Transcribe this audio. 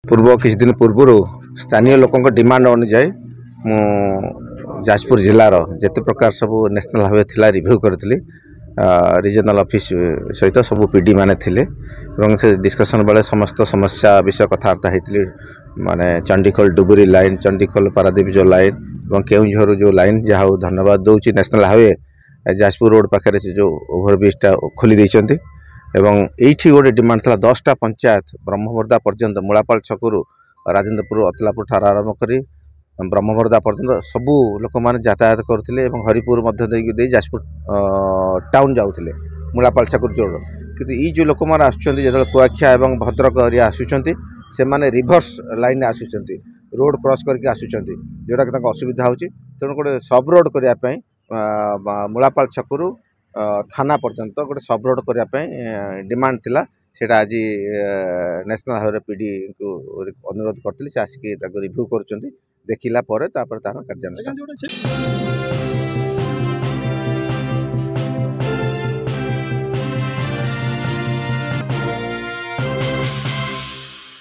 पूर्व किसी दिन पूर्व स्थानीय लोकों डिमांड अनुजाई जाजपुर जिलार जिते प्रकार सब नेशनल हाईवे थिला रिव्यू करी रीजनल ऑफिस सहित सब पीडी माने थिले से डिस्कशन बेले समस्त समस्या विषय कथबार्ता होती माने चंडीखोल डुबुरी लाइन चंडीखोल पारादीप जो लाइन और केउझर जो लाइन जहाँ धन्यवाद दूसरी नेशनल हाईवे जाजपुर रोड पाखे से जो ओभरब्रिजटा खोली देइछन्ति एवं एठी गोटे डिमांड था 10टा पंचायत ब्रह्मवर्दा पर्यंत मूलापाल छकु राजेन्द्रपुर अतलापुर ठार आरंभ कर ब्रह्मवर्दा पर्यंत सबू लोक मैंने यातायात करते हरिपुर जाजपुर टाउन जाऊे मूलापाल छकु जोड़ कि ये जो लोक मैंने आसुँच जो कुआखिया और भद्रक एरिया आसुँच से मैंने रिभर्स लाइन आसुँच रोड क्रॉस करके आसुँच जोटा कि असुविधा हो तेणु गोटे सब रोड करने मूलापाल छकु थाना पर्यंत गोटे सब रोड करने डिमांड थिला सेटा आज नेशनल हाईवे पीडी को अनुरोध करते आसिक रिव्यू कर देखला तार कार्यानुष्ठान।